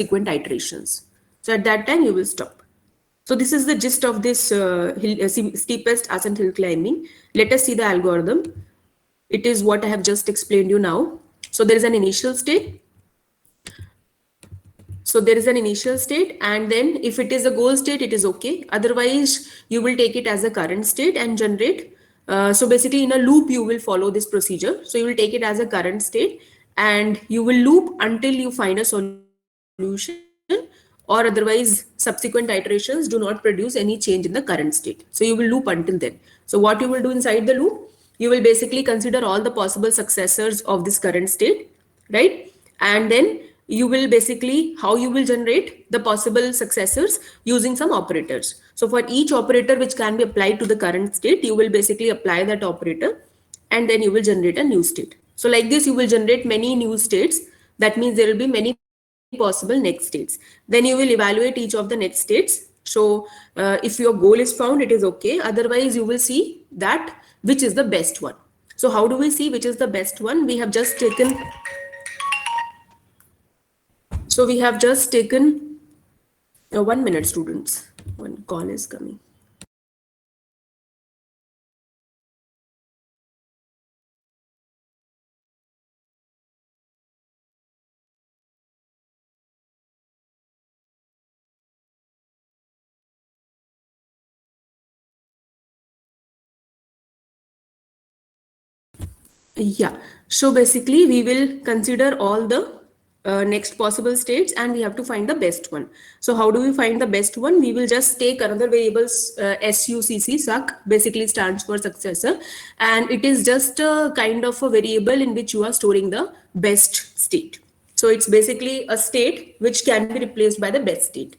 subsequent iterations. So at that time, you will stop. So this is the gist of this steepest ascent hill climbing. Let us see the algorithm. It is what I have just explained you now. So there is an initial state. So there is an initial state, and then if it is a goal state, it is okay. Otherwise, you will take it as a current state and generate. So basically, in a loop, you will follow this procedure. So you will take it as a current state, and you will loop until you find a solution, or otherwise, subsequent iterations do not produce any change in the current state. So you will loop until then. So what you will do inside the loop? You will basically consider all the possible successors of this current state, right? And then you will basically, how you will generate the possible successors using some operators. So for each operator which can be applied to the current state, you will basically apply that operator, and then you will generate a new state. So like this, you will generate many new states. That means there will be many possible next states. Then you will evaluate each of the next states. So if your goal is found, it is okay. Otherwise, you will see that which is the best one. So how do we see which is the best one? We have just taken 1 minute, students. One call is coming. Yeah. So basically, we will consider all the next possible states, and we have to find the best one. So how do we find the best one? We will just take another variable, succ, basically stands for successor, and it is just a kind of a variable in which you are storing the best state. So it's basically a state which can be replaced by the best state.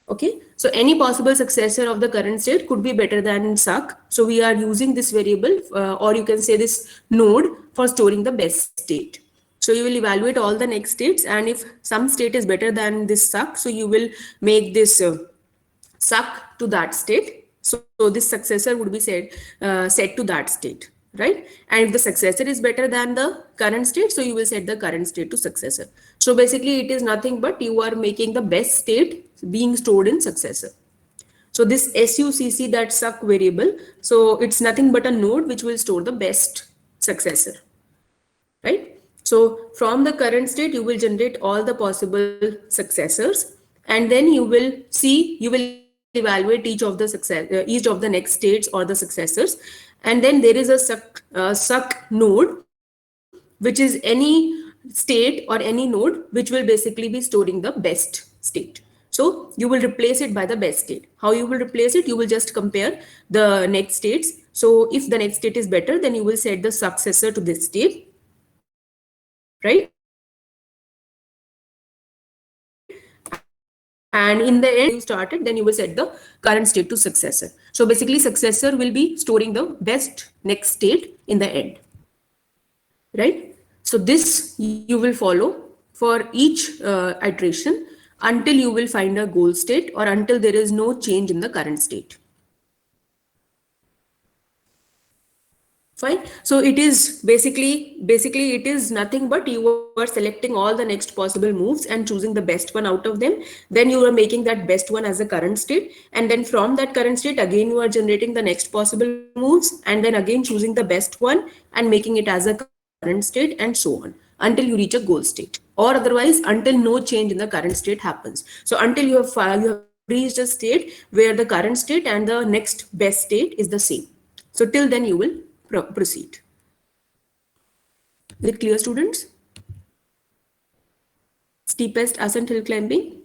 Okay, so any possible successor of the current state could be better than suck. So we are using this variable, or you can say this node, for storing the best state. So you will evaluate all the next states, and if some state is better than this suck, so you will make this suck to that state. So this successor would be set to that state, right? And if the successor is better than the current state, so you will set the current state to successor. So basically, it is nothing but you are making the best state being stored in successor. So this succ, that suck variable, so it's nothing but a node which will store the best successor, right? So from the current state, you will generate all the possible successors, and then you will evaluate each of the next states or the successors, and then there is a suck node, which is any state or any node which will basically be storing the best state. So you will replace it by the best state. How you will replace it? You will just compare the next states. So if the next state is better, then you will set the successor to this state, right? And in the end, you started, then you will set the current state to successor. So basically, successor will be storing the best next state in the end, right? So this you will follow for each iteration until you will find a goal state, or until there is no change in the current state. Fine. So it is basically it is nothing but you are selecting all the next possible moves and choosing the best one out of them. Then you are making that best one as a current state, and then from that current state again you are generating the next possible moves, and then again choosing the best one and making it as a current state, and so on, until you reach a goal state, or otherwise until no change in the current state happens. So until you have reached a state where the current state and the next best state is the same. So till then you will proceed. Is it clear, students? Steepest ascent hill climbing.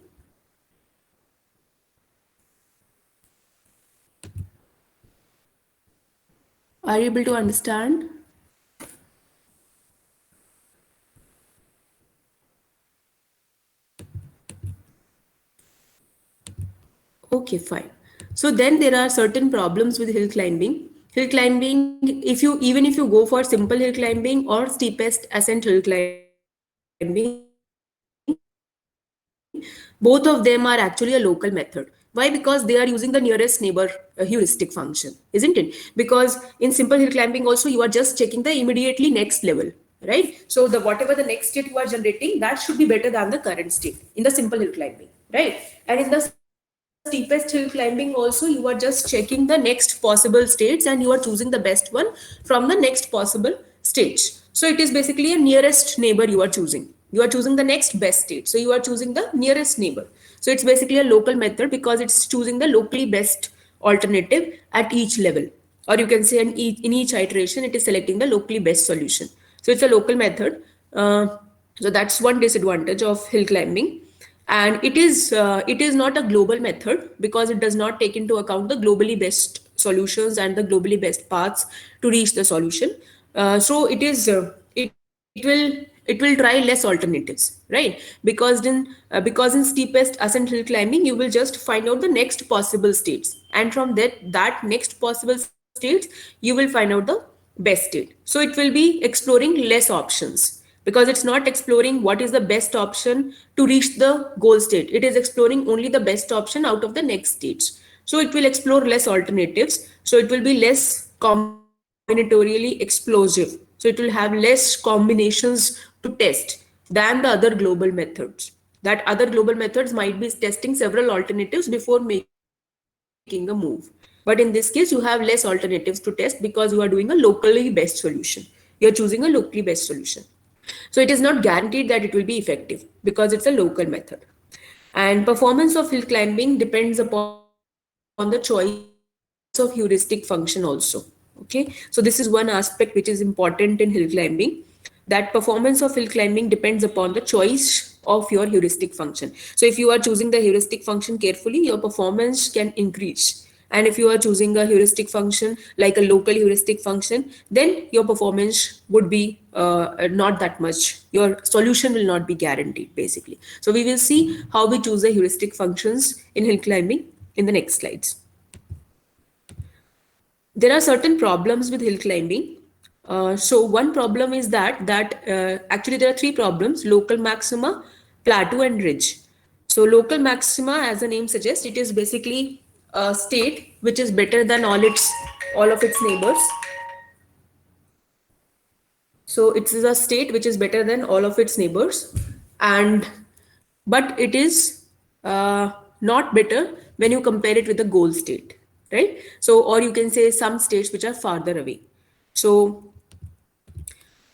Are you able to understand? Okay, fine. So then there are certain problems with hill climbing. Hill climbing, even if you go for simple hill climbing or steepest ascent hill climbing, both of them are actually a local method. Why? Because they are using the nearest neighbor heuristic function, isn't it? Because in simple hill climbing also, you are just checking the immediately next level. right? So the whatever the next state you are generating, that should be better than the current state in the simple hill climbing, right? And in the steepest hill climbing also, you are just checking the next possible states and you are choosing the best one from the next possible stage. So it is basically a nearest neighbor you are choosing. You are choosing the next best state, so you are choosing the nearest neighbor. So it's basically a local method because it's choosing the locally best alternative at each level, or you can say in each iteration it is selecting the locally best solution. So it's a local method. So that's one disadvantage of hill climbing. And it is not a global method because it does not take into account the globally best solutions and the globally best paths to reach the solution. So it will try less alternatives, right? Because in steepest ascent hill climbing, you will just find out the next possible states, and from that next possible states you will find out the best state. So it will be exploring less options because it's not exploring what is the best option to reach the goal state. It is exploring only the best option out of the next stage. So it will explore less alternatives, so it will be less combinatorially explosive, so it will have less combinations to test than the other global methods. That other global methods might be testing several alternatives before making a move, but in this case you have less alternatives to test because you are doing a locally best solution. You're choosing a locally best solution. So it is not guaranteed that it will be effective because it's a local method. And performance of hill climbing depends upon the choice of heuristic function also. Okay, so this is one aspect which is important in hill climbing, that performance of hill climbing depends upon the choice of your heuristic function. So if you are choosing the heuristic function carefully, your performance can increase. And if you are choosing a heuristic function like a local heuristic function, then your performance would be not that much. Your solution will not be guaranteed, basically. So we will see how we choose the heuristic functions in hill climbing in the next slides. There are certain problems with hill climbing. So one problem is that actually there are three problems: local maxima, plateau, and ridge. So local maxima, as the name suggests, it is basically a state which is better than all of its neighbors. So it is a state which is better than all of its neighbors, and but it is not better when you compare it with the goal state, right? So, or you can say some states which are farther away. So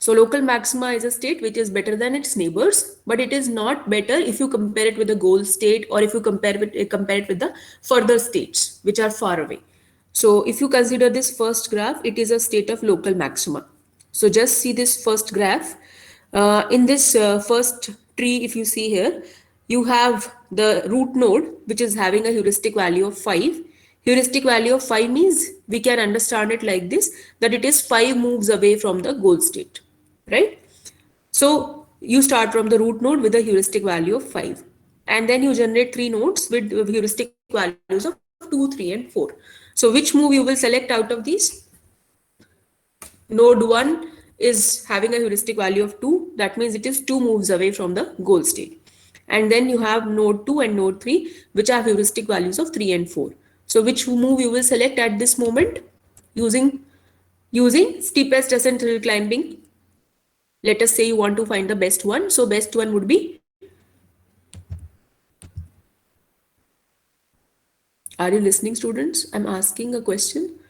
local maxima is a state which is better than its neighbors, but it is not better if you compare it with the goal state, or if you compare it with the further states which are far away. So if you consider this first graph, it is a state of local maxima. So just see this first graph. In this first tree, if you see here, you have the root node which is having a heuristic value of 5. Heuristic value of 5 means we can understand it like this, that it is 5 moves away from the goal state, right? So you start from the root node with a heuristic value of 5, and then you generate 3 nodes with heuristic values of 2, 3, and 4. So which move you will select out of these? Node 1 is having a heuristic value of 2, that means it is 2 moves away from the goal state. And then you have node 2 and node 3, which have heuristic values of 3 and 4. So which move you will select at this moment? Using steepest ascent hill climbing, let us say you want to find the best one. So best one would be, are you listening, students? I'm asking a question.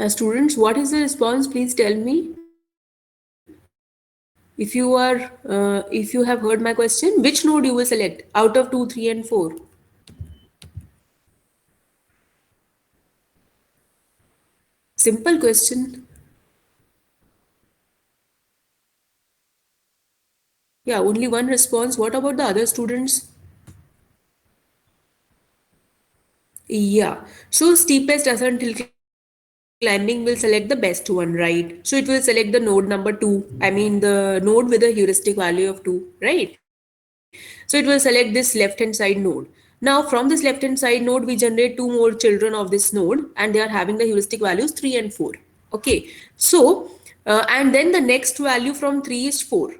Students, what is the response? Please tell me. If you have heard my question, which node you will select out of 2, 3, and 4? Simple question. Yeah, only one response. What about the other students? Yeah. So steepest ascent hill climbing will select the best one, right? So it will select the node number 2. I mean the node with a heuristic value of 2, right? So it will select this left hand side node. Now from this left hand side node, we generate two more children of this node and they are having the heuristic values 3 and 4. Okay, so and then the next value from 3 is 4.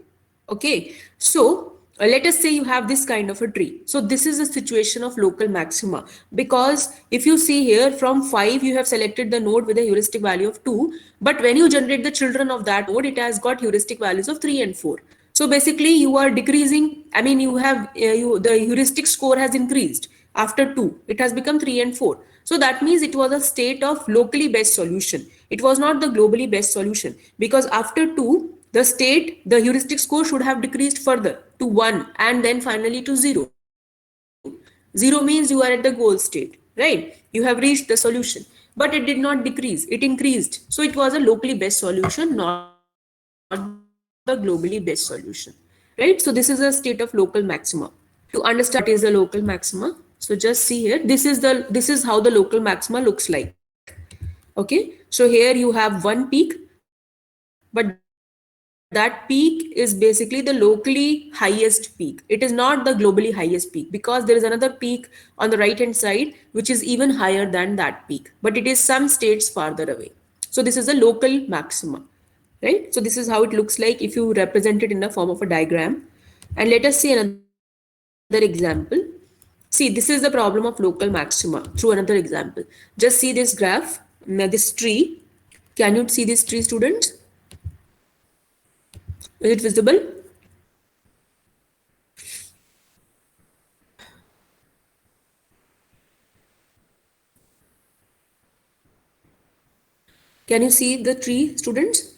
Okay, so let us say you have this kind of a tree. So this is a situation of local maxima, because if you see here from 5 you have selected the node with a heuristic value of 2, but when you generate the children of that node, it has got heuristic values of 3 and 4. So basically you are decreasing, I mean you have the heuristic score has increased after 2, it has become 3 and 4. So that means it was a state of locally best solution. It was not the globally best solution, because after 2 the heuristic score should have decreased further to 1 and then finally to 0. 0 means you are at the goal state, right? You have reached the solution, but it did not decrease, it increased. So it was a locally best solution, not the globally best solution, right? So this is a state of local maxima. To understand what is the local maxima, so just see here, this is how the local maxima looks like. Okay, so here you have one peak, but that peak is basically the locally highest peak. It is not the globally highest peak, because there is another peak on the right hand side which is even higher than that peak, but it is some states farther away. So this is a local maxima, right? So this is how it looks like if you represent it in the form of a diagram. And let us see another example. See, this is the problem of local maxima through another example. Just see this graph, this tree. Can you see this tree, students? Is it visible? Can you see the tree, students?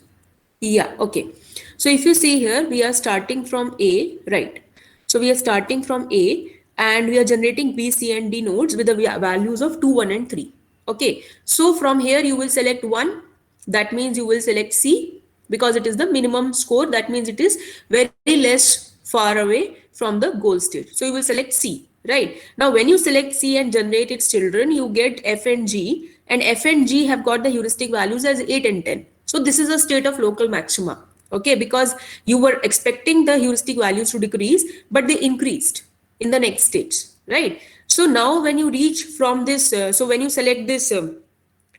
Yeah, okay. So if you see here, we are starting from A, right? So we are starting from A and we are generating B, C, and D nodes with the values of 2, 1, and 3. Okay. So from here, you will select 1. That means you will select C because it is the minimum score. That means it is very less far away from the goal state. So you will select C, right? Now, when you select C and generate its children, you get F and G, and F and G have got the heuristic values as 8 and 10. So this is a state of local maxima, okay, because you were expecting the heuristic values to decrease, but they increased in the next stage, right? So now when you reach from this, so when you select this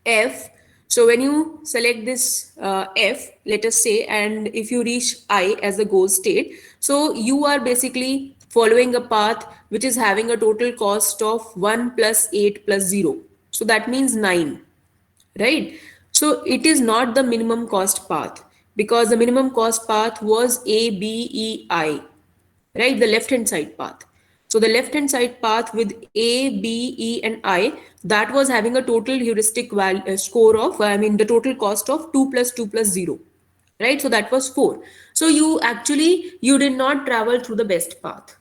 F, so when you select this F, let us say, and if you reach I as the goal state, so you are basically following a path which is having a total cost of 1 plus 8 plus 0. So that means 9, right? So it is not the minimum cost path, because the minimum cost path was A, B, E, I, right? The left hand side path. So the left hand side path with A, B, E, and I, that was having a total heuristic score of, I mean, the total cost of 2 plus 2 plus 0, right? So that was 4. So you did not travel through the best path,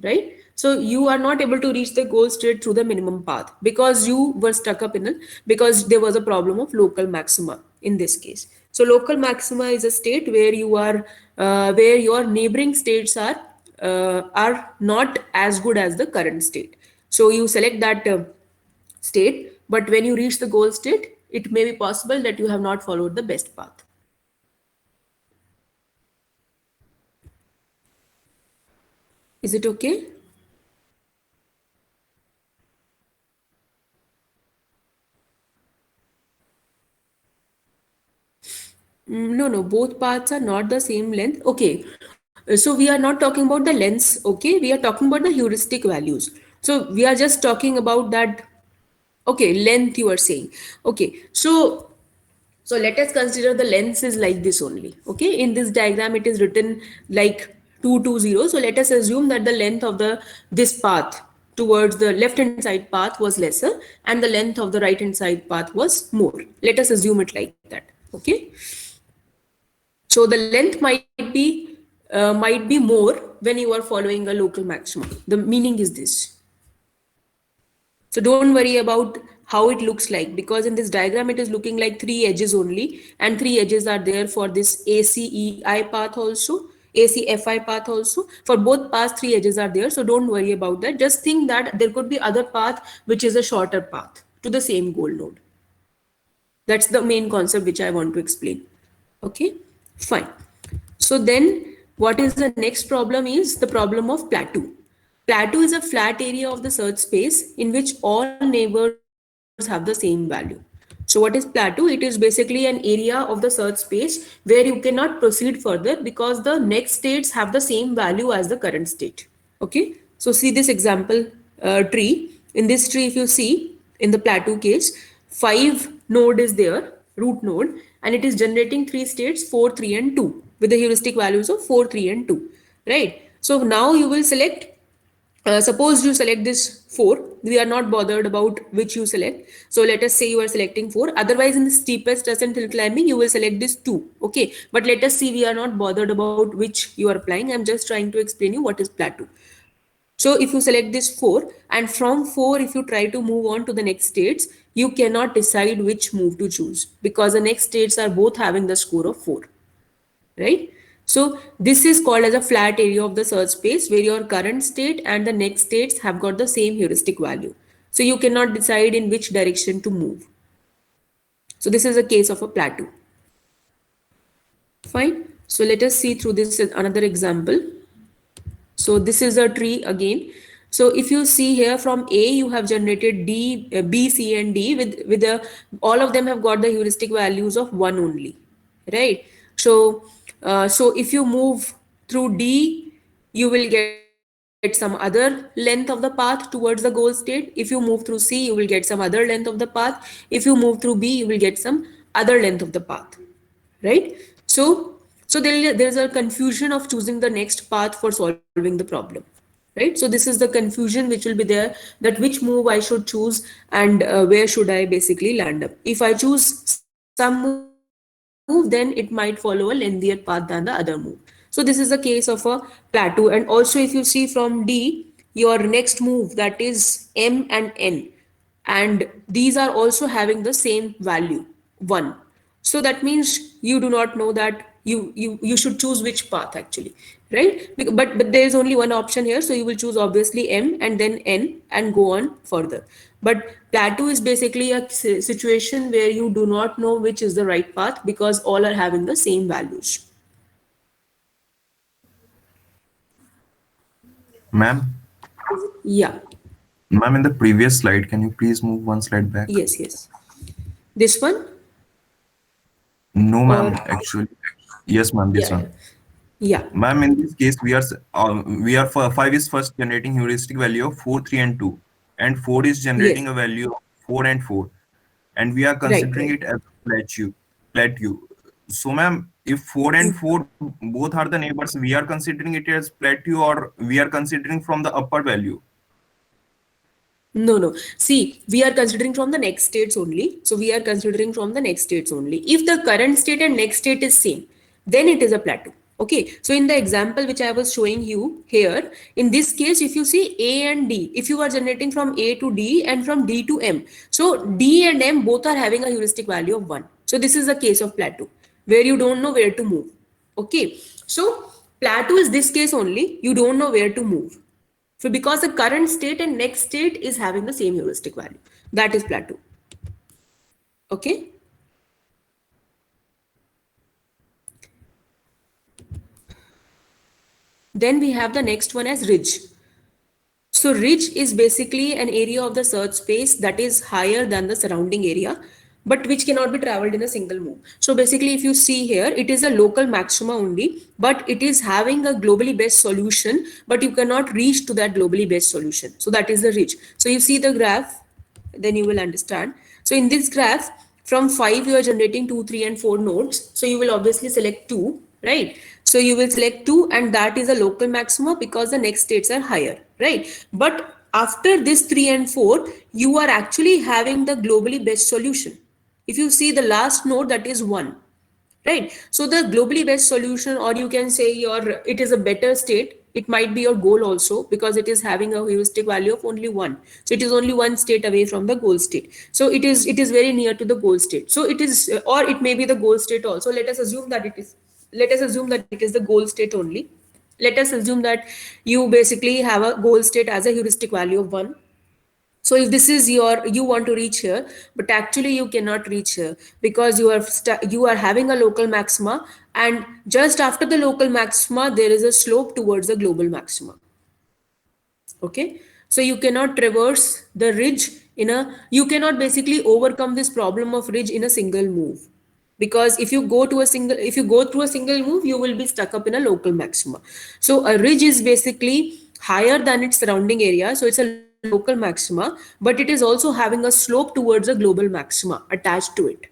right? So you are not able to reach the goal state through the minimum path because you were stuck up in it, because there was a problem of local maxima in this case. So local maxima is a state where you are where your neighboring states are not as good as the current state. So you select that state, but when you reach the goal state, it may be possible that you have not followed the best path. Is it okay? No, no, both paths are not the same length. Okay, so we are not talking about the lengths. Okay, we are talking about the heuristic values. So we are just talking about that. Okay, length you are saying. Okay, so let us consider the length is like this only. Okay, in this diagram it is written like 220. So let us assume that the length of the this path towards the left hand side path was lesser and the length of the right hand side path was more. Let us assume it like that. Okay, so the length might be more when you are following a local maximum. The meaning is this. So don't worry about how it looks like, because in this diagram it is looking like 3 edges only, and 3 edges are there for this ACEI path also, ACFI path also. For both paths 3 edges are there, so don't worry about that. Just think that there could be other path which is a shorter path to the same goal node. That's the main concept which I want to explain. Okay, fine. So then what is the next problem is the problem of plateau. Plateau is a flat area of the search space in which all neighbors have the same value. So what is plateau? It is basically an area of the search space where you cannot proceed further because the next states have the same value as the current state. Okay, so see this example tree. In this tree, if you see in the plateau case, 5 node is there, root node, and it is generating 3 states, 4, 3, and 2 with the heuristic values of 4, 3, and 2. Right. So now you will select suppose you select this 4, we are not bothered about which you select. So let us say you are selecting 4. Otherwise, in the steepest ascent hill climbing, you will select this 2. Okay. But let us see, we are not bothered about which you are applying. I'm just trying to explain you what is plateau. So if you select this 4, and from 4, if you try to move on to the next states, you cannot decide which move to choose because the next states are both having the score of 4, right? So this is called as a flat area of the search space where your current state and the next states have got the same heuristic value. So you cannot decide in which direction to move. So this is a case of a plateau. Fine. So let us see through this another example. So this is a tree again. So if you see here from A, you have generated D, B, C, and D with the all of them have got the heuristic values of 1 only, right? So so if you move through D, you will get some other length of the path towards the goal state. If you move through C, you will get some other length of the path. If you move through B, you will get some other length of the path, right? So there is a confusion of choosing the next path for solving the problem, right? So this is the confusion which will be there, that which move I should choose and where should I basically land up. If I choose some move, then it might follow a lengthier path than the other move. So this is the case of a plateau. And also if you see from D, your next move, that is M and N, and these are also having the same value 1. So that means you do not know that you should choose which path actually, right? But there is only one option here, so you will choose obviously M and then N and go on further. But plateau is basically a situation where you do not know which is the right path because all are having the same values. Ma'am, Yeah. ma'am, in the previous slide, can you please move one slide back? Yes, yes. This one? No, Or ma'am, actually, yes, ma'am, this yeah, yeah. one. Yeah. Ma'am, in this case, we are for 5 is first generating heuristic value of 4, 3, and 2, and 4 is Yes. generating a value of 4 and 4, and we are Right, considering right. it as plateau. So, ma'am, if 4 and 4 both are the neighbors, we are considering it as plateau, or we are considering from the upper value. No, no. See, we are considering from the next states only. So we are considering from the next states only. If the current state and next state is same, then it is a plateau. Okay. So in the example which I was showing you here, in this case, if you see A and D, if you are generating from A to D and from D to M, so D and M both are having a heuristic value of 1. So this is a case of plateau where you don't know where to move. Okay. So plateau is this case only. You don't know where to move. So because the current state and next state is having the same heuristic value, that is plateau. Okay. Then we have the next one as ridge. So ridge is basically an area of the search space that is higher than the surrounding area, but which cannot be traveled in a single move. So basically, if you see here, it is a local maxima only, but it is having a globally best solution, but you cannot reach to that globally best solution. So that is the ridge. So you see the graph, then you will understand. So in this graph, from 5 you are generating 2, 3, and 4 nodes. So you will obviously select 2, right? So you will select 2, and that is a local maxima because the next states are higher, right? But after this 3 and 4, you are actually having the globally best solution. If you see the last node, that is 1, right? So the globally best solution, or you can say your it is a better state, it might be your goal also because it is having a heuristic value of only 1. So it is only one state away from the goal state, so it is very near to the goal state. So it is, or it may be the goal state also. Let us assume that it is the goal state only. Let us assume that you basically have a goal state as a heuristic value of 1. So if this is your, you want to reach here, but actually you cannot reach here because you are having a local maxima, and just after the local maxima there is a slope towards the global maxima. Okay, so you cannot traverse the ridge in a, you cannot basically overcome this problem of ridge in a single move, because if you go to a single, if you go through a single move, you will be stuck up in a local maxima. So a ridge is basically higher than its surrounding area, so it's a local maxima, but it is also having a slope towards a global maxima attached to it.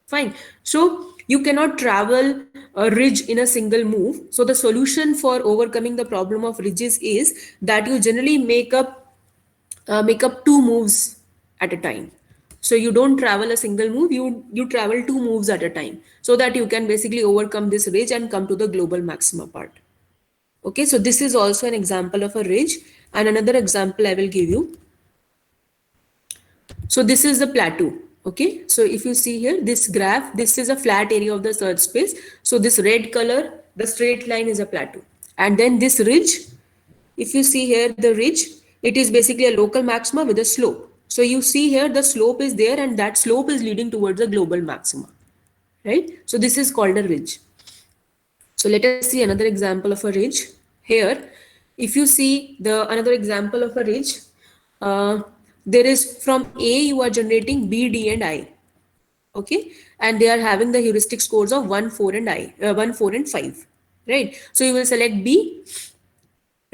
Fine. So you cannot travel a ridge in a single move. So the solution for overcoming the problem of ridges is that you generally make up two moves at a time. So you don't travel a single move, you travel two moves at a time, so that you can basically overcome this ridge and come to the global maxima part. Okay, so this is also an example of a ridge, and another example I will give you. So this is the plateau. Okay, so if you see here, this graph, this is a flat area of the search space. So this red color, the straight line is a plateau. And then this ridge, if you see here, the ridge, it is basically a local maxima with a slope. So you see here, the slope is there and that slope is leading towards the global maxima, right? So this is called a ridge. So let us see another example of a ridge. Here, if you see the another example of a ridge, there is from A you are generating B, D and I. Okay, and they are having the heuristic scores of 1, 4 and 1, 4 and 5, right? So you will select B,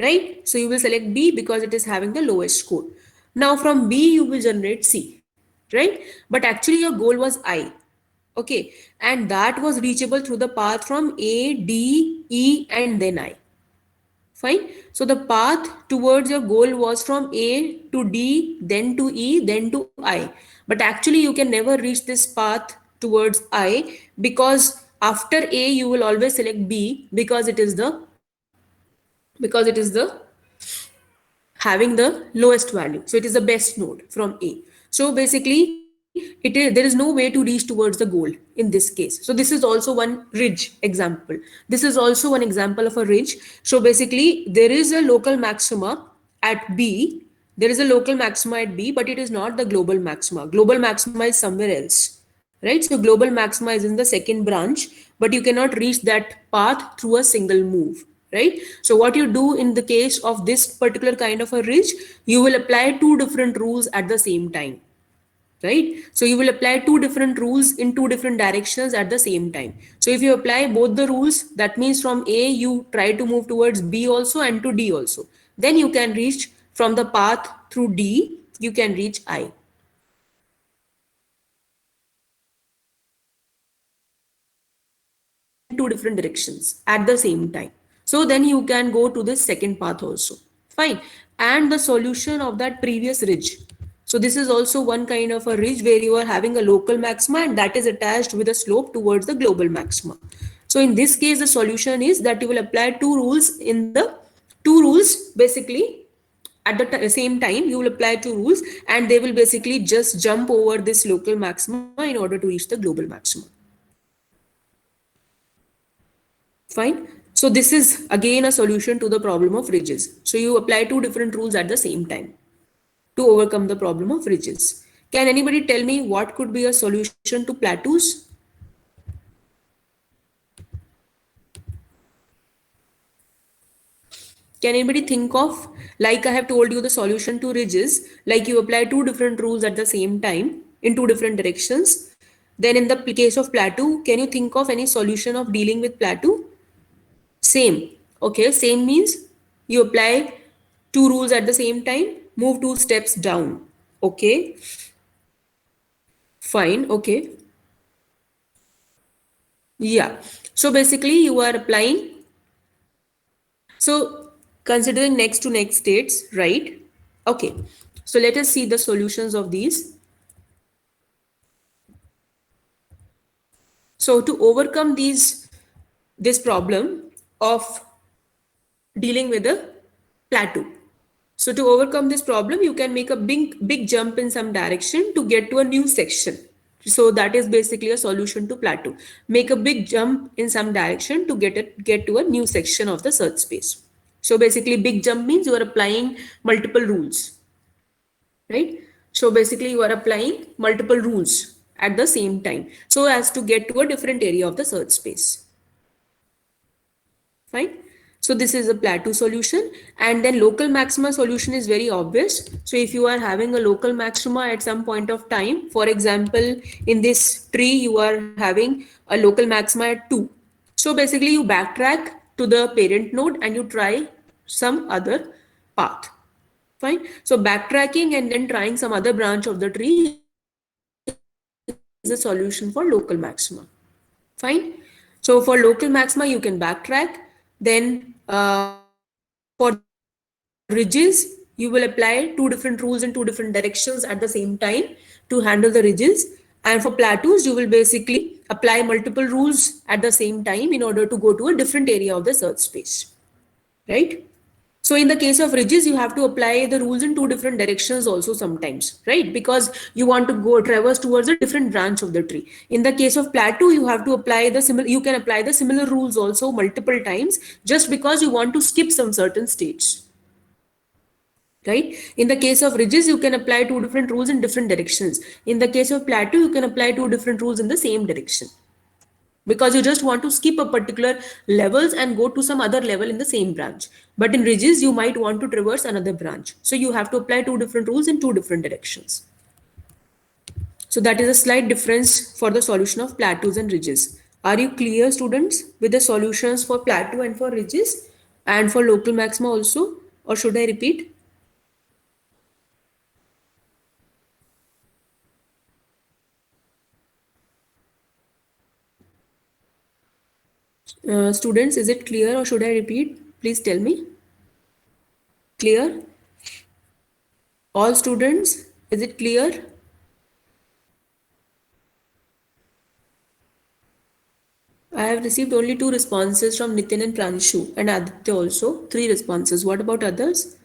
right? So you will select B because it is having the lowest score. Now from B you will generate C, right? But actually your goal was I. Okay, and that was reachable through the path from A, D, E and then I. Fine. So the path towards your goal was from A to D, then to E, then to I. But actually you can never reach this path towards I, because after A you will always select B, because it is the having the lowest value. So it is the best node from A. So basically there is no way to reach towards the goal in this case. So this is also one ridge example. This is also one example of a ridge. So basically there is a local maxima at B. There is a local maxima at B, but it is not the global maxima. Global maxima is somewhere else, right? So global maxima is in the second branch, but you cannot reach that path through a single move, right? So what you do in the case of this particular kind of a ridge, you will apply two different rules at the same time, right? So you will apply two different rules in two different directions at the same time. So if you apply both the rules, that means from A you try to move towards B also and to D also, then you can reach from the path through D, you can reach I. Two different directions at the same time. So then you can go to the second path also. Fine. And the solution of that previous ridge. So this is also one kind of a ridge where you are having a local maxima and that is attached with a slope towards the global maxima. So in this case, the solution is that you will apply two rules basically at the same time. You will apply two rules and they will basically just jump over this local maxima in order to reach the global maxima. Fine. So this is again a solution to the problem of ridges. So you apply two different rules at the same time to overcome the problem of ridges. Can anybody tell me what could be a solution to plateaus? Can anybody think of, like I have told you the solution to ridges, like you apply two different rules at the same time in two different directions. Then in the case of plateau, can you think of any solution of dealing with plateau? Same. Okay, same means you apply two rules at the same time, move two steps down. Okay, fine. Okay, yeah. So basically you are applying, so considering next to next states, right? Okay, so let us see the solutions of these. So to overcome this problem of dealing with a plateau. So to overcome this problem, you can make a big jump in some direction to get to a new section. So that is basically a solution to plateau. Make a big jump in some direction to get to a new section of the search space. So basically big jump means you are applying multiple rules, right? So basically you are applying multiple rules at the same time so as to get to a different area of the search space. Fine. So this is a plateau solution. And then local maxima solution is very obvious. So if you are having a local maxima at some point of time, for example, in this tree, you are having a local maxima at 2. So basically you backtrack to the parent node and you try some other path. Fine. So backtracking and then trying some other branch of the tree is a solution for local maxima. Fine. So for local maxima, you can backtrack. Then for ridges, you will apply two different rules in two different directions at the same time to handle the ridges. And for plateaus, you will basically apply multiple rules at the same time in order to go to a different area of the search space. Right? So in the case of ridges, you have to apply the rules in two different directions also sometimes, right? Because you want to go traverse towards a different branch of the tree. In the case of plateau, you have to apply the similar, you can apply the similar rules also multiple times just because you want to skip some certain stages. Right? In the case of ridges, you can apply two different rules in different directions. In the case of plateau, you can apply two different rules in the same direction because you just want to skip a particular levels and go to some other level in the same branch. But in ridges, you might want to traverse another branch. So you have to apply two different rules in two different directions. So that is a slight difference for the solution of plateaus and ridges. Are you clear, students, with the solutions for plateau and for ridges and for local maxima also? Or should I repeat? Students, is it clear or should I repeat? Please tell me. Clear? All students, is it clear? I have received only two responses from Nitin and Pranshu and Aditya also. Three responses. What about others?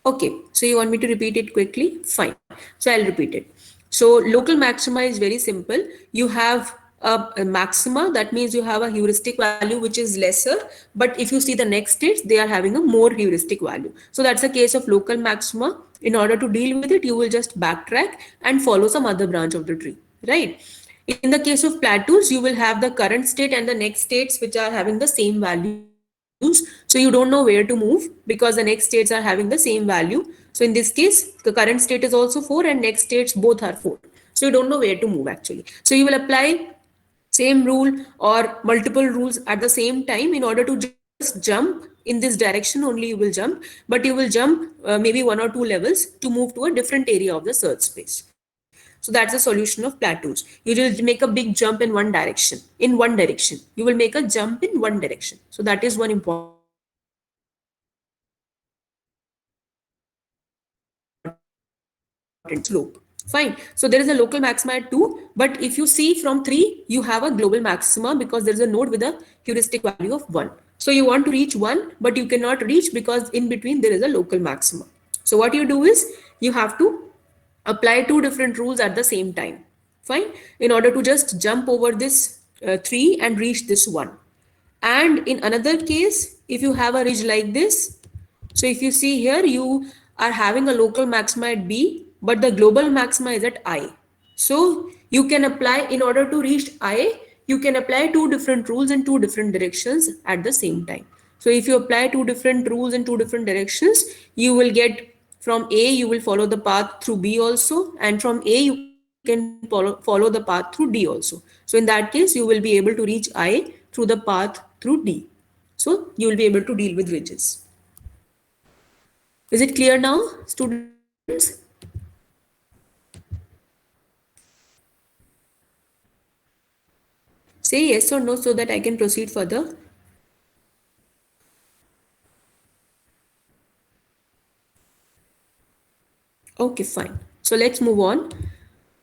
Okay, so you want me to repeat it quickly? Fine. So I'll repeat it. So local maxima is very simple. You have a maxima, that means you have a heuristic value which is lesser, but if you see the next states, they are having a more heuristic value. So that's a case of local maxima. In order to deal with it, you will just backtrack and follow some other branch of the tree, right? In the case of plateaus, you will have the current state and the next states which are having the same values. So you don't know where to move because the next states are having the same value. So in this case, the current state is also 4 and next states both are 4. So you don't know where to move actually. So you will apply same rule or multiple rules at the same time in order to just jump in this direction only. You will jump, but you will jump maybe one or two levels to move to a different area of the search space. So that's the solution of plateaus. You will make a big jump in one direction. You will make a jump in one direction. So that is one important slope. Fine. So there is a local maxima at 2, but if you see from 3, you have a global maxima at 1. So you want to reach 1 because there is a node with a heuristic value of 1. So you want to reach 1, but you cannot reach because in between there is a local maxima. So what you do is you have to apply two different rules at the same time. Fine. In order to just jump over this 3 and reach this 1. And in another case, if you have a ridge like this, so if you see here, you are having a local maxima at B, but the global maxima is at I. So you can apply, in order to reach I, you can apply two different rules in two different directions at the same time. So if you apply two different rules in two different directions, you will get from A, you will follow the path through B also, and from A, you can follow the path through D also. So in that case, you will be able to reach I through the path through D. So you will be able to deal with ridges. Is it clear now, students? Say yes or no so that I can proceed further. Okay, fine. So let's move on.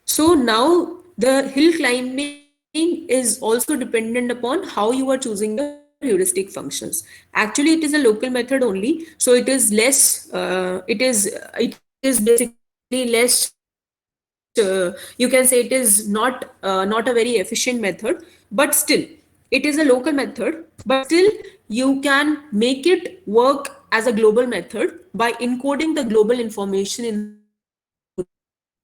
So now the hill climbing is also dependent upon how you are choosing your heuristic functions. Actually, it is a local method only, so it is less. It is basically less. You can say it is not a very efficient method, but still, it is a local method. But still, you can make it work as a global method by encoding the global information in the heuristic function. So for example, if you have a local maxima at 2, but you want to reach 1, so you will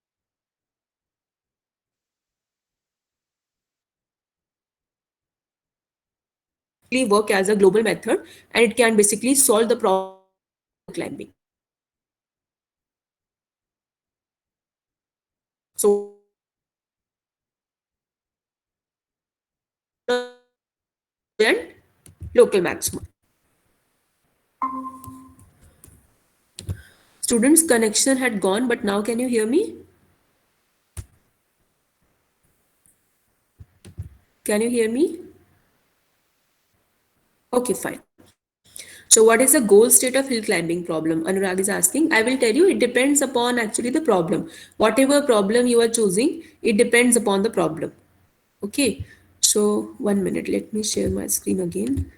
apply two different rules at the same time. Fine. In order to reach 1, but you cannot reach because in between there is a local maxima. So what you do is you have to apply two different rules at the same time. work as a global method, and it can basically solve the problem of climbing. So and local maximum. Students' connection had gone, but now can you hear me? Can you hear me? Okay, fine. So what is the goal state of hill climbing problem? Anurag is asking. I will tell you, it depends upon actually the problem. Whatever problem you are choosing, it depends upon the problem. Okay. So 1 minute, let me share my screen again.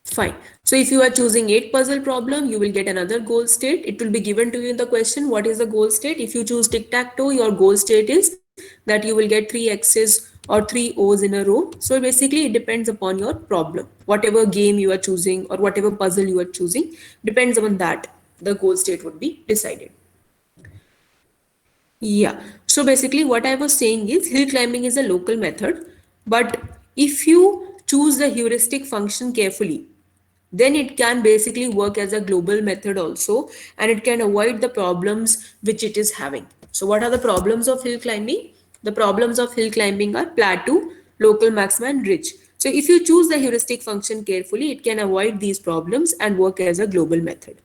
Fine. So if you are choosing 8 puzzle problem, you will get another goal state. It will be given to you in the question, what is the goal state? If you choose tic-tac-toe, your goal state is that you will get 3 X's or 3 O's in a row. So basically it depends upon your problem. Whatever game you are choosing or whatever puzzle you are choosing, depends upon that. The goal state would be decided. Yeah. So basically what I was saying is hill climbing is a local method, but if you choose the heuristic function carefully, then it can basically work as a global method also, and it can avoid the problems which it is having. So what are the problems of hill climbing? The problems of hill climbing are plateau, local maxima, and ridge. So if you choose the heuristic function carefully, it can avoid these problems and work as a global method.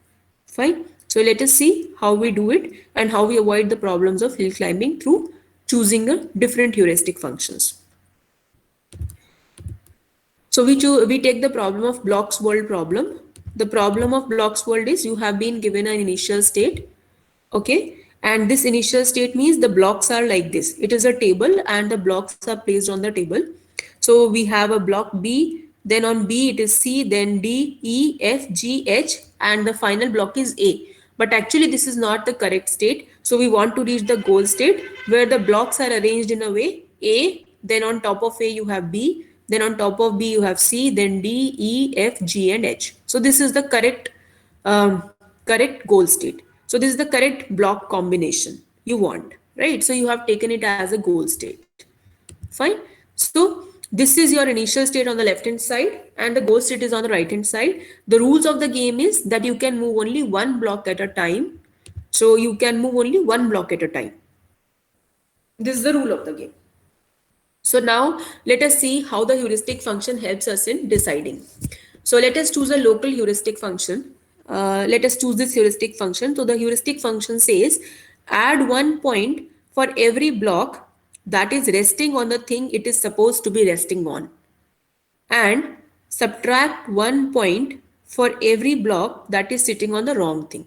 Fine. So let us see how we do it and how we avoid the problems of hill climbing through choosing a different heuristic functions. So we take the problem of blocks world problem. The problem of blocks world is you have been given an initial state. Okay. And this initial state means the blocks are like this. It is a table and the blocks are placed on the table. So we have a block B, then on B it is C, then D, E, F, G, H, and the final block is A. But actually this is not the correct state. So we want to reach the goal state where the blocks are arranged in a way A, then on top of A you have B, then on top of B you have C, then D, E, F, G, and H. So this is the correct goal state. So this is the correct block combination you want, right? So you have taken it as a goal state. Fine. So this is your initial state on the left hand side and the goal state is on the right hand side. The rules of the game is that you can move only one block at a time. So you can move only one block at a time. This is the rule of the game. So now let us see how the heuristic function helps us in deciding. So let us choose a local heuristic function. Let us choose this heuristic function. So the heuristic function says add 1 point for every block that is resting on the thing it is supposed to be resting on, and subtract 1 point for every block that is sitting on the wrong thing.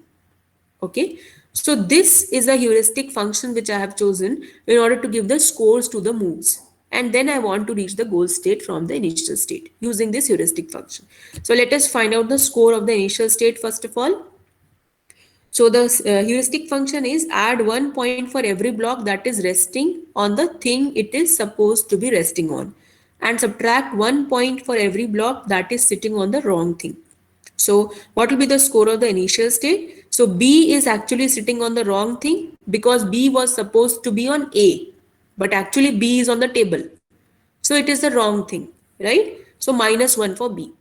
Okay. So this is a heuristic function which I have chosen in order to give the scores to the moves. And then I want to reach the goal state from the initial state using this heuristic function. So let us find out the score of the initial state first of all. So the heuristic function is add 1 point for every block that is resting on the thing it is supposed to be resting on, and subtract 1 point for every block that is sitting on the wrong thing. So what will be the score of the initial state? So B is actually sitting on the wrong thing because B was supposed to be on A, but actually B is on the table. So it is the wrong thing, right? So -1 for B.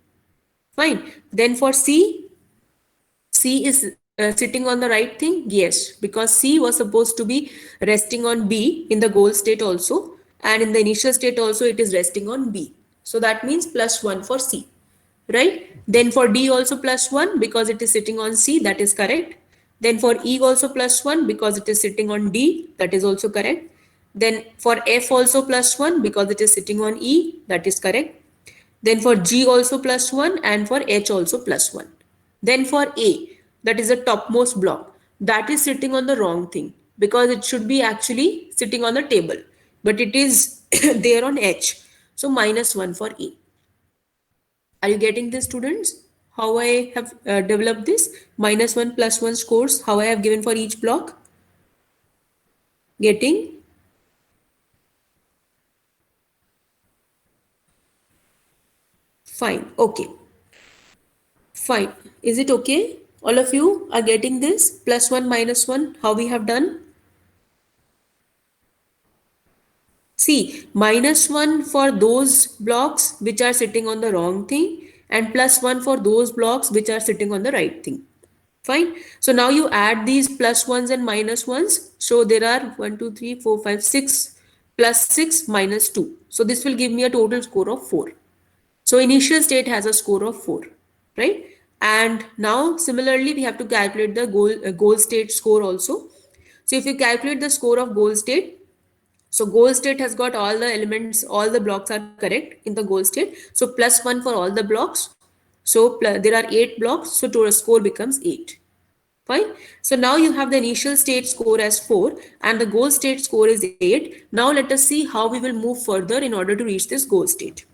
Fine. Then for C is sitting on the right thing? Yes, because C was supposed to be resting on B in the goal state also, and in the initial state also it is resting on B. So that means +1 for C, right? Then for D also +1 because it is sitting on C, that is correct. Then for E also +1 because it is sitting on D, that is also correct. Then for F also +1 because it is sitting on E, that is correct. Then for G also +1 and for H also +1. Then for A, that is the topmost block, that is sitting on the wrong thing because it should be actually sitting on the table, but it is there on H. So -1 for A. Are you getting this, students? How I have developed this -1 +1 scores, how I have given for each block? Getting? Fine. Okay. Fine. Is it okay? All of you are getting this +1 -1, how we have done? See, -1 for those blocks which are sitting on the wrong thing, and +1 for those blocks which are sitting on the right thing. Fine. So now you add these plus ones and minus ones. So there are 1, 2, 3, 4, 5, 6 plus 6 minus 2. So this will give me a total score of 4. So initial state has a score of 4, right? And now similarly, we have to calculate the goal state score also. So if you calculate the score of goal state, so goal state has got all the elements, all the blocks are correct in the goal state. So +1 for all the blocks. So there are 8 blocks. So total score becomes 8. Fine. So now you have the initial state score as 4 and the goal state score is 8. Now let us see how we will move further in order to reach this goal state.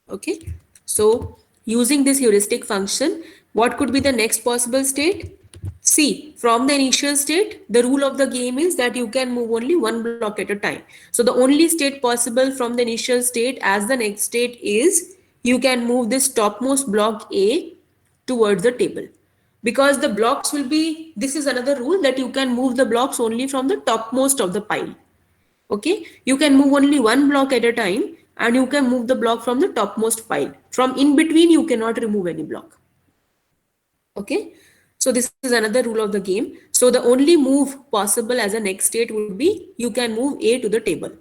Okay. So using this heuristic function, what could be the next possible state? See, from the initial state, the rule of the game is that you can move only one block at a time. So the only state possible from the initial state as the next state is you can move this topmost block A towards the table. Because the blocks will be, this is another rule that you can move the blocks only from the topmost of the pile. Okay, you can move only one block at a time and you can move the block from the topmost pile. From in between, you cannot remove any block. Okay, so this is another rule of the game. So the only move possible as a next state would be you can move A to the table.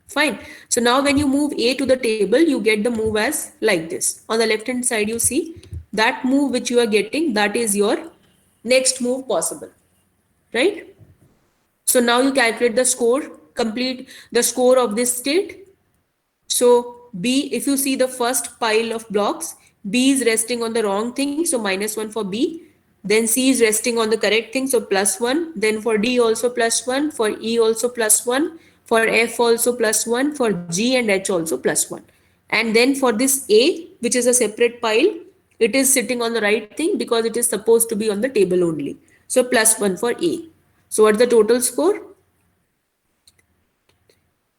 Fine. So now when you move A to the table, you get the move as like this. On the left hand side, you see that move which you are getting, that is your next move possible, right? So now you calculate the score, complete the score of this state. So B, if you see the first pile of blocks, B is resting on the wrong thing, so -1 for B. Then C is resting on the correct thing, so +1. Then for D also +1, for E also +1, for F also +1, for G and H also +1. And then for this A, which is a separate pile, it is sitting on the right thing because it is supposed to be on the table only. So +1 for A. So what's the total score?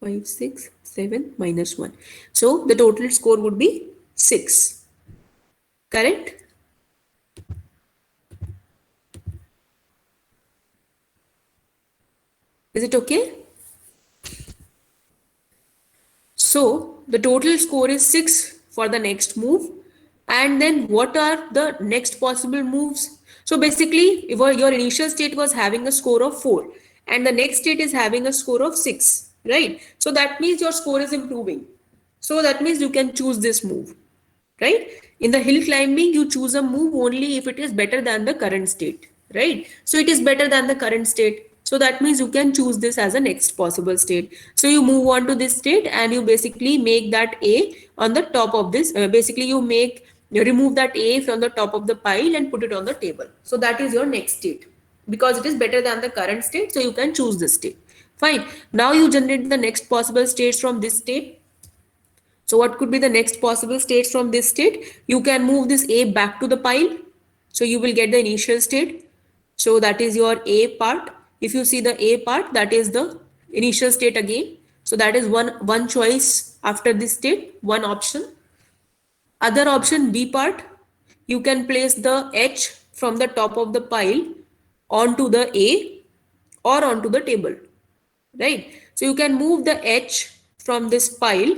5, 6, 7, -1. So the total score would be 6. Correct? Is it okay? So the total score is 6 for the next move. And then what are the next possible moves? So basically, if your initial state was having a score of 4 and the next state is having a score of 6, right? So that means your score is improving. So that means you can choose this move, right? In the hill climbing, you choose a move only if it is better than the current state, right? So it is better than the current state. So that means you can choose this as a next possible state. So you move on to this state and you basically make that A on the top of this. Basically, you remove that A from the top of the pile and put it on the table. So that is your next state because it is better than the current state. So you can choose this state. Fine. Now you generate the next possible states from this state. So what could be the next possible states from this state? You can move this A back to the pile. So you will get the initial state. So that is your A part. If you see the A part, that is the initial state again. So that is one choice after this state, one option. Other option B part, you can place the H from the top of the pile onto the A or onto the table, right? So you can move the H from this pile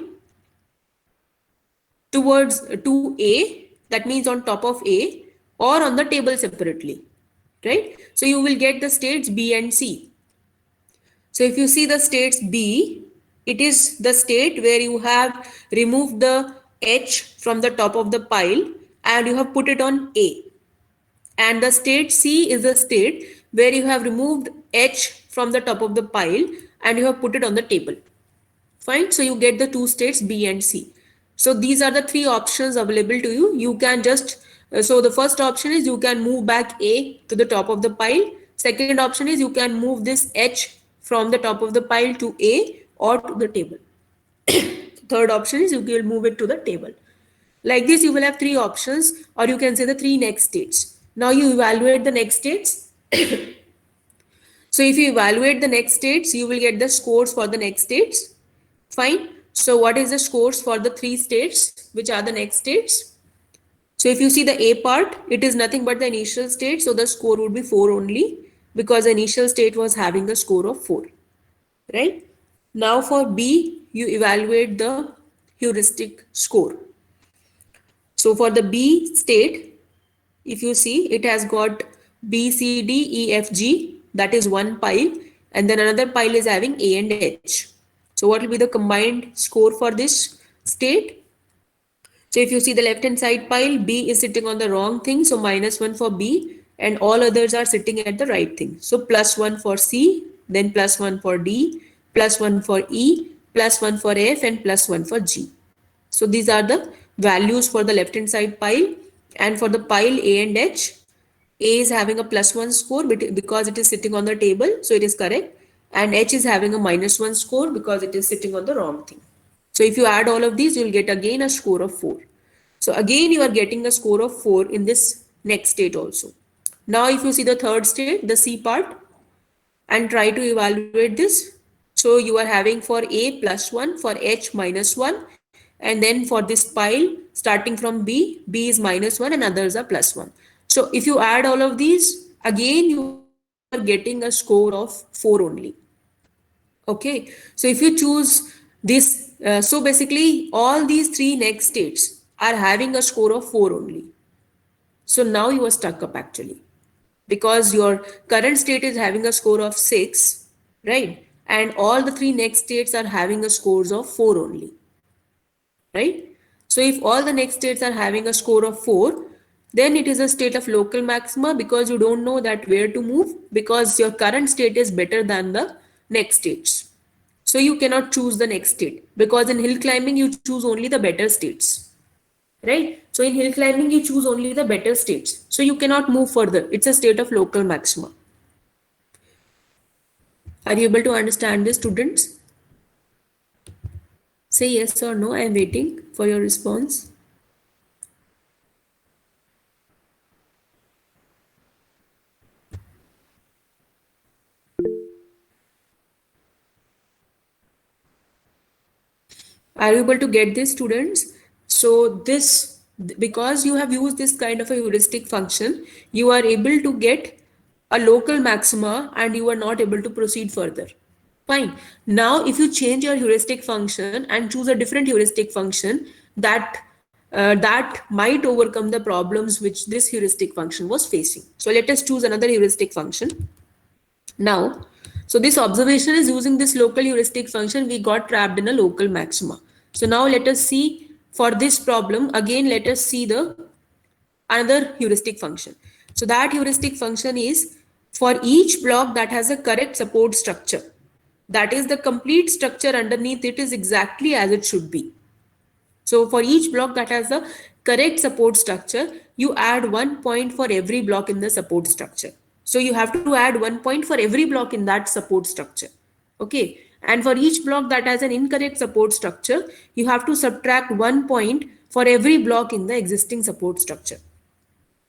towards to A, that means on top of A or on the table separately, right? So you will get the states B and C. So if you see the states B, it is the state where you have removed the H from the top of the pile and you have put it on A. And the state C is the state where you have removed H from the top of the pile and you have put it on the table. Fine. So you get the two states B and C. So these are the three options available to you. You can just, so the first option is you can move back A to the top of the pile. Second option is you can move this H from the top of the pile to A or to the table. Third option is you will move it to the table. Like this, you will have three options, or you can say the three next states. Now you evaluate the next states. So if you evaluate the next states, you will get the scores for the next states. Fine. So what is the scores for the three states, which are the next states? So if you see the A part, it is nothing but the initial state. So the score would be 4 only because the initial state was having a score of 4, right? Now for B, you evaluate the heuristic score. So for the B state, if you see, it has got B, C, D, E, F, G, that is one pile, and then another pile is having A and H. So what will be the combined score for this state? So if you see the left hand side pile, B is sitting on the wrong thing, so -1 for B, and all others are sitting at the right thing. So +1 for C, then +1 for D, +1 for E, +1 for F, and +1 for G. So these are the values for the left hand side pile, and for the pile A and H, A is having a +1 score because it is sitting on the table, so it is correct, and H is having a -1 score because it is sitting on the wrong thing. So if you add all of these, you'll get again a score of 4. So again, you are getting a score of 4 in this next state also. Now, if you see the third state, the C part, and try to evaluate this. So you are having for A +1, for H -1, and then for this pile, starting from B, B is -1 and others are +1. So if you add all of these, again, you are getting a score of 4 only. Okay, so if you choose this, so basically all these three next states are having a score of 4 only. So now you are stuck up actually, because your current state is having a score of 6, right? And all the three next states are having a scores of 4 only, right? So if all the next states are having a score of 4, then it is a state of local maxima, because you don't know that where to move, because your current state is better than the next states. So you cannot choose the next state, because in hill climbing you choose only the better states, right? So in hill climbing you choose only the better states. So you cannot move further. It's a state of local maxima. Are you able to understand this, students? Say yes or no. I am waiting for your response. Are you able to get this, students? So this, because you have used this kind of a heuristic function, you are able to get a local maxima and you are not able to proceed further. Fine. Now, if you change your heuristic function and choose a different heuristic function, that might overcome the problems which this heuristic function was facing. So let us choose another heuristic function. Now, so this observation is using this local heuristic function. We got trapped in a local maxima. So now let us see for this problem, again, let us see the another heuristic function. So that heuristic function is for each block that has a correct support structure. That is, the complete structure underneath it is exactly as it should be. So for each block that has the correct support structure, you add 1 point for every block in the support structure. So you have to add 1 point for every block in that support structure. Okay. And for each block that has an incorrect support structure, you have to subtract 1 point for every block in the existing support structure.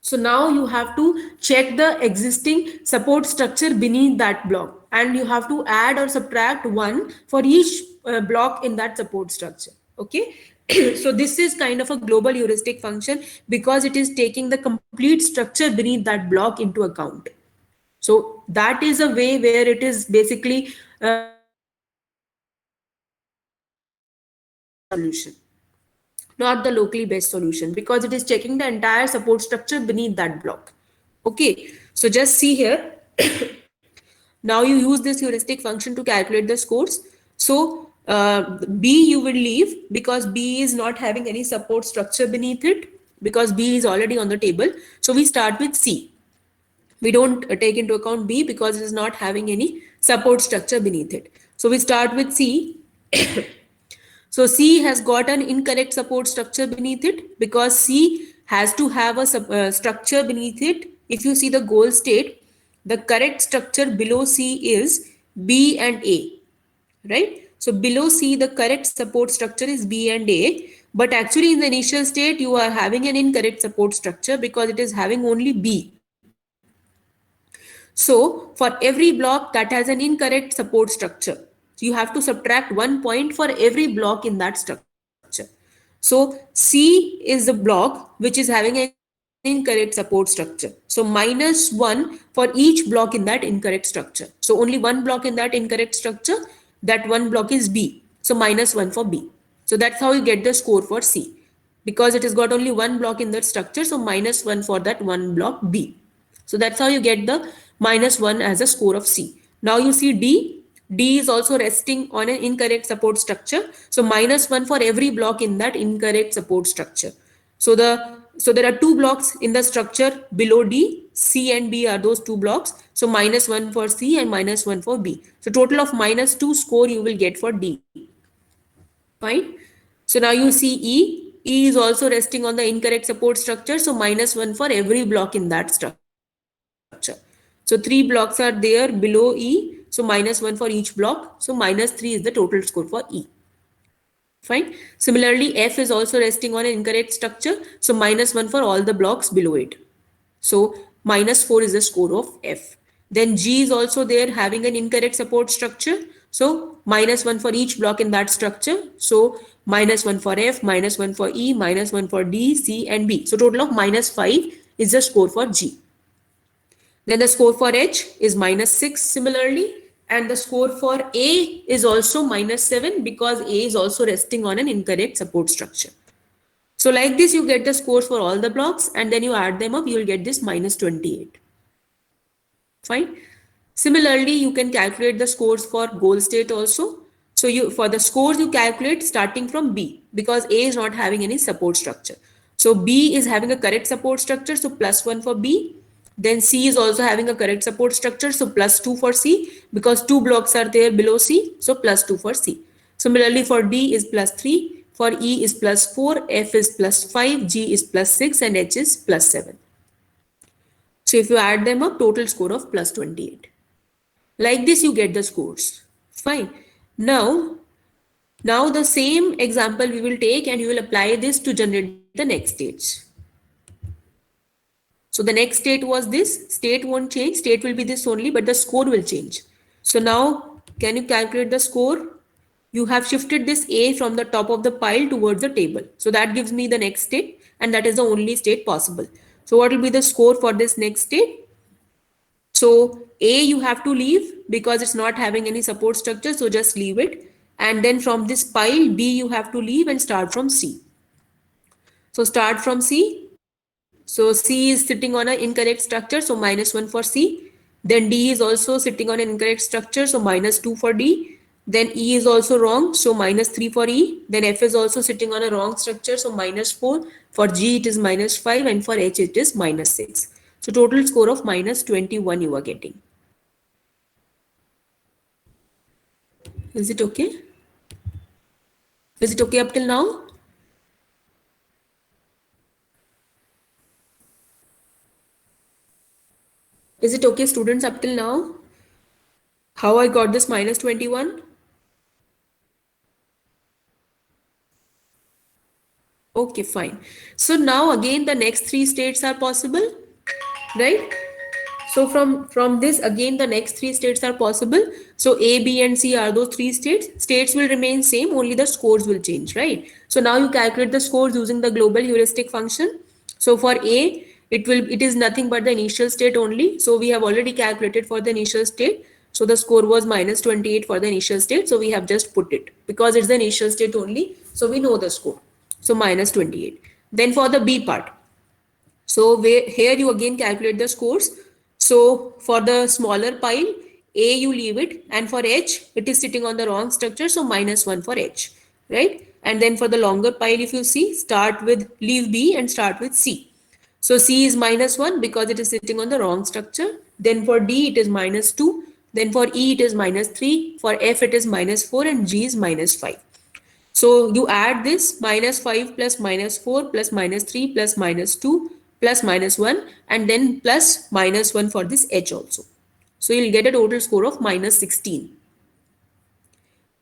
So now you have to check the existing support structure beneath that block, and you have to add or subtract 1 for each block in that support structure. Okay. So this is kind of a global heuristic function because it is taking the complete structure beneath that block into account. So that is a way where it is basically solution, not the locally based solution, because it is checking the entire support structure beneath that block. Okay, so just see here. Now you use this heuristic function to calculate the scores. So B you will leave because B is not having any support structure beneath it, because B is already on the table. So we start with C. We don't take into account B because it is not having any support structure beneath it. So we start with C. So C has got an incorrect support structure beneath it, because C has to have a structure beneath it. If you see the goal state, the correct structure below C is B and A, right? So below C, the correct support structure is B and A, but actually in the initial state, you are having an incorrect support structure because it is having only B. So for every block that has an incorrect support structure, you have to subtract 1 point for every block in that structure. So C is the block which is having an incorrect support structure. So -1 for each block in that incorrect structure. So only one block in that incorrect structure, that one block is B. So minus 1 for B. So that's how you get the score for C. Because it has got only one block in that structure, so minus 1 for that one block B. So that's how you get the minus 1 as a score of C. Now you see D. D is also resting on an incorrect support structure. So minus 1 for every block in that incorrect support structure. So there are two blocks in the structure below D. C and B are those two blocks. So minus 1 for C and minus 1 for B. So total of minus 2 score you will get for D. Fine. So now you see E. E is also resting on the incorrect support structure. So minus 1 for every block in that structure. So three blocks are there below E. So minus 1 for each block. So minus 3 is the total score for E. Fine. Similarly, F is also resting on an incorrect structure. So minus 1 for all the blocks below it. So minus 4 is the score of F. Then G is also there having an incorrect support structure. So minus 1 for each block in that structure. So minus 1 for F, minus 1 for E, minus 1 for D, C and B. So total of minus 5 is the score for G. Then the score for H is minus 6 similarly. And the score for A is also minus 7 because A is also resting on an incorrect support structure. So like this, you get the scores for all the blocks and then you add them up, you will get this minus 28. Fine. Similarly, you can calculate the scores for goal state also. So for the scores you calculate starting from B because A is not having any support structure. So B is having a correct support structure, so plus 1 for B. Then C is also having a correct support structure, so plus 2 for C because two blocks are there below C, so plus 2 for C. Similarly, for D is plus 3, for E is plus 4, F is plus 5, G is plus 6 and H is plus 7. So if you add them up, total score of plus 28. Like this, you get the scores. Fine. Now the same example we will take and you will apply this to generate the next stage. So the next state was this. State won't change. State will be this only, but the score will change. So now, can you calculate the score? You have shifted this A from the top of the pile towards the table. So that gives me the next state, and that is the only state possible. So what will be the score for this next state? So A you have to leave because it's not having any support structure. So just leave it. And then from this pile, B you have to leave and start from C. So start from C. So C is sitting on an incorrect structure, so minus 1 for C. Then D is also sitting on an incorrect structure, so minus 2 for D. Then E is also wrong, so minus 3 for E. Then F is also sitting on a wrong structure, so minus 4. For G it is minus 5 and for H it is minus 6. So total score of minus 21 you are getting. Is it okay? Is it okay up till now? Is it okay, students, up till now? How I got this minus 21? Okay, fine. So now again the next three states are possible, right? So from this again the next three states are possible. So A, B and C are those three states. States will remain same, only the scores will change, right? So now you calculate the scores using the global heuristic function. So for A, it is nothing but the initial state only. So we have already calculated for the initial state. So the score was minus 28 for the initial state. So we have just put it because it's the initial state only. So we know the score. So minus 28. Then for the B part. So here you again calculate the scores. So for the smaller pile, A you leave it, and for H, it is sitting on the wrong structure. So minus 1 for H, right? And then for the longer pile, if you see, start with leave B and start with C. So C is minus 1 because it is sitting on the wrong structure. Then for D, it is minus 2. Then for E, it is minus 3. For F, it is minus 4 and G is minus 5. So you add this minus 5 plus minus 4 plus minus 3 plus minus 2 plus minus 1 and then plus minus 1 for this H also. So you'll get a total score of minus 16.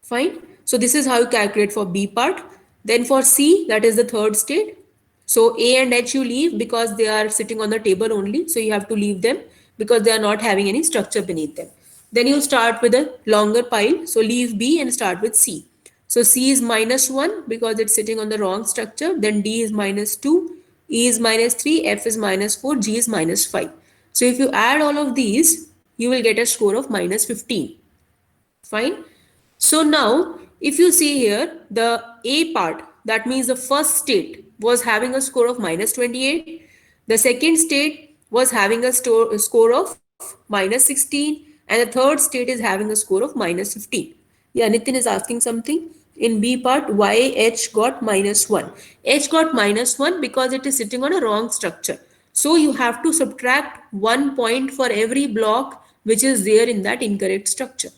Fine. So this is how you calculate for B part. Then for C, that is the third state. So A and H you leave because they are sitting on the table only. So you have to leave them because they are not having any structure beneath them. Then you start with a longer pile. So leave B and start with C. So C is minus 1 because it's sitting on the wrong structure. Then D is minus 2, E is minus 3, F is minus 4, G is minus 5. So if you add all of these, you will get a score of minus 15. Fine. So now if you see here, the A part, that means the first state was having a score of minus 28. The second state was having a score of minus 16. And the third state is having a score of minus 15. Yeah, Nitin is asking something. In B part, why H got minus 1? H got minus 1 because it is sitting on a wrong structure. So you have to subtract 1 point for every block which is there in that incorrect structure.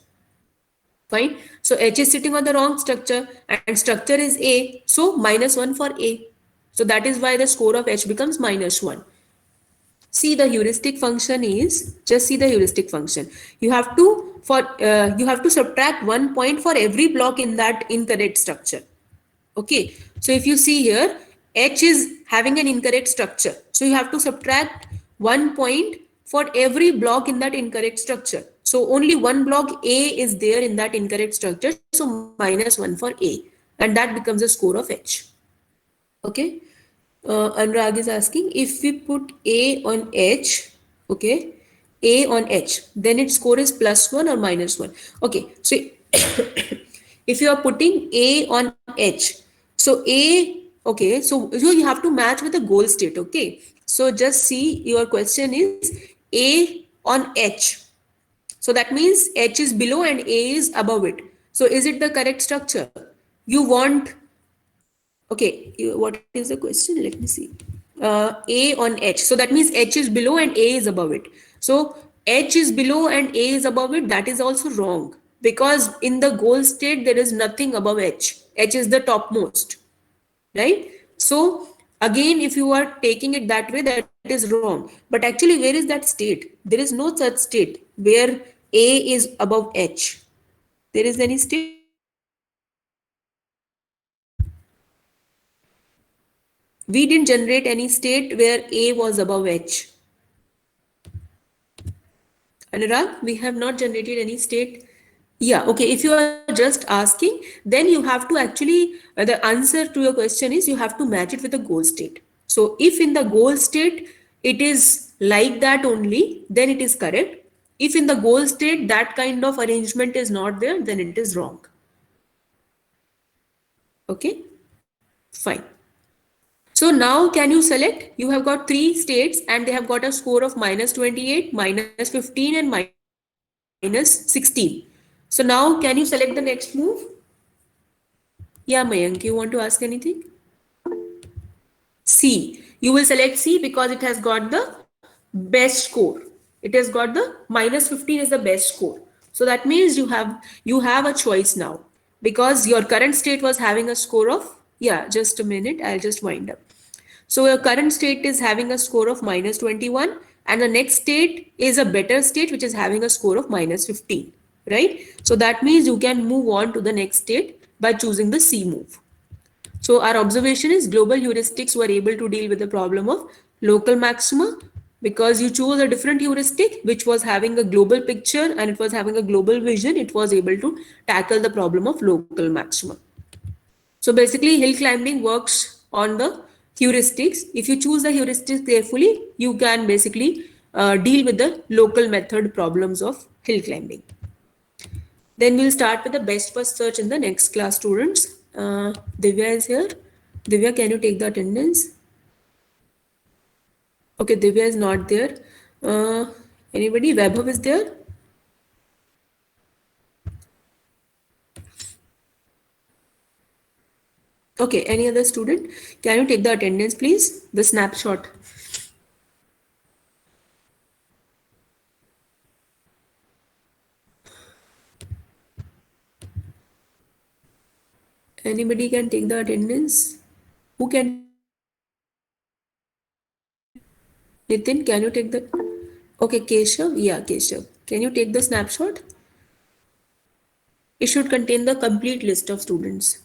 Fine. So H is sitting on the wrong structure and structure is A. So minus 1 for A. So that is why the score of H becomes minus 1. See, the heuristic function is, just see the heuristic function. You have to subtract 1 point for every block in that incorrect structure. Okay. So if you see here, H is having an incorrect structure. So you have to subtract 1 point for every block in that incorrect structure. So only one block A is there in that incorrect structure. So minus 1 for A. And that becomes a score of H. Okay. Anurag is asking, if we put A on H, okay, A on H, then its score is plus 1 or minus 1. Okay. So if you are putting A on H, so A, okay, so you have to match with the goal state. Okay. So just see, your question is A on H. So that means H is below and A is above it. So is it the correct structure? You want, okay, what is the question? Let me see. A on H. So that means H is below and A is above it. So H is below and A is above it. That is also wrong because in the goal state there is nothing above H. H is the topmost, right? So again, if you are taking it that way, that is wrong. But actually, where is that state? There is no such state where A is above H. There is any state? We didn't generate any state where A was above H. Anurag, we have not generated any state. Yeah, okay. If you are just asking, then you have to actually, the answer to your question is you have to match it with the goal state. So if in the goal state it is like that only, then it is correct. If in the goal state that kind of arrangement is not there, then it is wrong. Okay, fine. So now can you select? You have got three states and they have got a score of minus 28, minus 15 and minus 16. So now can you select the next move? Yeah, Mayank, you want to ask anything? C. You will select C because it has got the best score. It has got the minus 15 is the best score. So that means you have a choice now because your current state was having a score of, yeah, just a minute, I'll just wind up. So your current state is having a score of minus 21 and the next state is a better state which is having a score of minus 15, right? So that means you can move on to the next state by choosing the C move. So our observation is global heuristics were able to deal with the problem of local maxima because you chose a different heuristic which was having a global picture and it was having a global vision. It was able to tackle the problem of local maxima. So basically hill climbing works on the heuristics. If you choose the heuristics carefully, you can basically deal with the local method problems of hill climbing. Then we'll start with the best first search in the next class, students. Divya is here. Divya, can you take the attendance? Okay, Divya is not there. Anybody? Vaibhav is there? Okay, any other student? Can you take the attendance, please? The snapshot. Anybody can take the attendance? Who can take the attendance? Nitin, can you take the? Okay, Keshav. Yeah, Keshav. Can you take the snapshot? It should contain the complete list of students.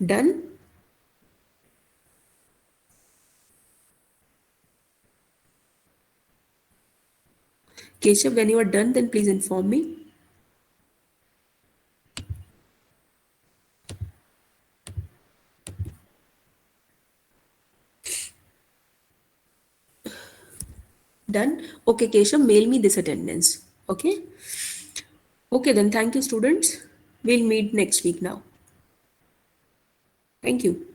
Done? Keshav, when you are done, then please inform me. Done? Okay, Keshav, mail me this attendance. Okay? Okay, then thank you, students. We'll meet next week now. Thank you.